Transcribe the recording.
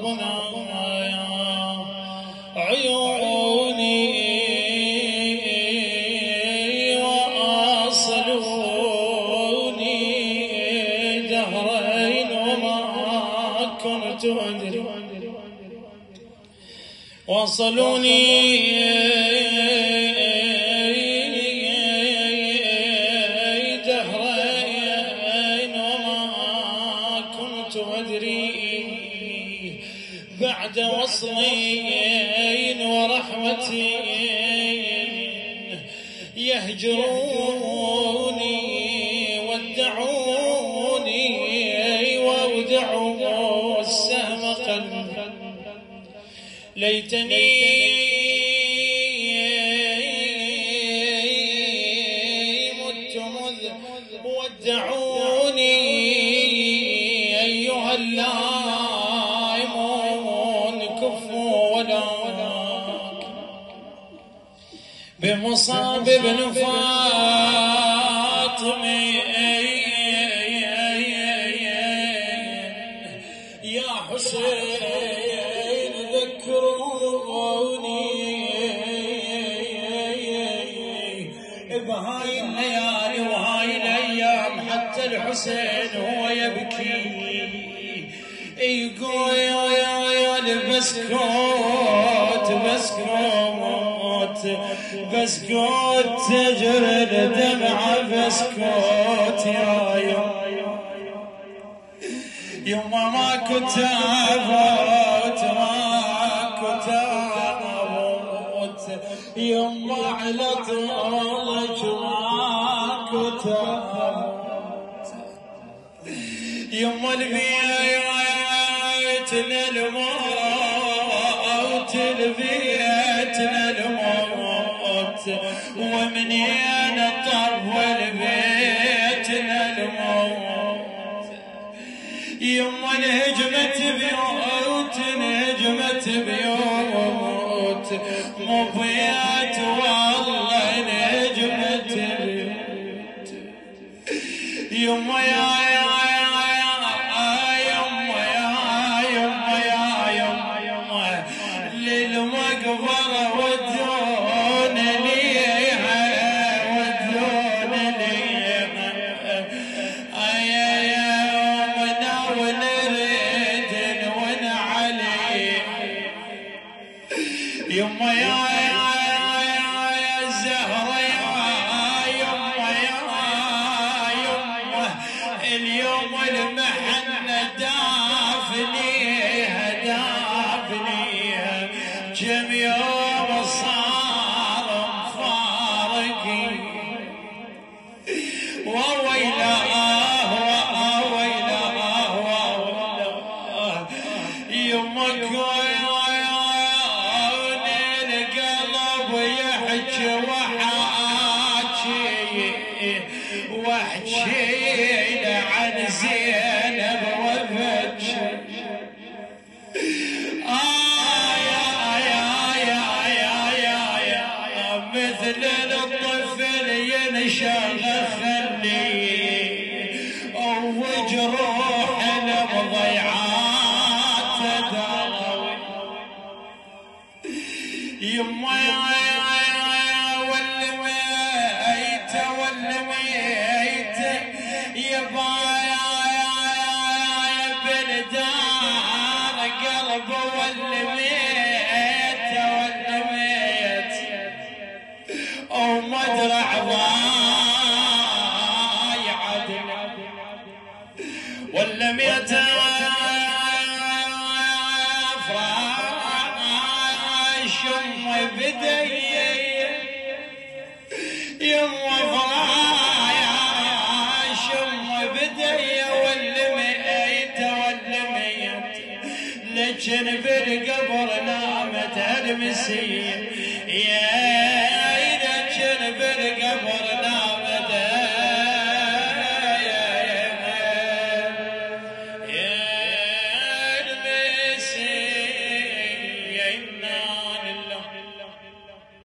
أصحابنا عيوني واصلوني دهرين وما كنت أدري وصلوني دهرين وما كنت أدري بعد وصلين ورحمتي يهجروني ودعوني وودعوا السهم قلبي ليتني مت مذ ودعوني أيها اللائمون كفوا ولاك بمصاب ابن فاطمة يا حسين ذكروني بهاي الليالي وهاي الايام حتى الحسين هو يبكي يقول يا بسكوت بسكوت بسكوت تجري الدمعة بسكوت يا يما ما كنت أموت ما كنت أموت يما على طولك ما كنت أموت يما البيت للموت البيت للموت ومنين طرف البيت للموت يما نهجمت بيوت نهجمت بيوت مو بيت والله نهجمت بيوت يما يا يما للمقبرة ودون ليها ودون ليها يما يا زهرة يما اليوم المحنة دافنيها دافنيها كم يوم صار مفارقي وويلاه وويلاه يما واحكي عن زينب وبكي مثل الطفل ينشغ خليه وجروح المضيعات تداوي يما والميت يبا بلدان قلب والميت ومدرع ضايع والميت فراش بدي يما فراش بدي والميت لكن بالقبر نامت المسير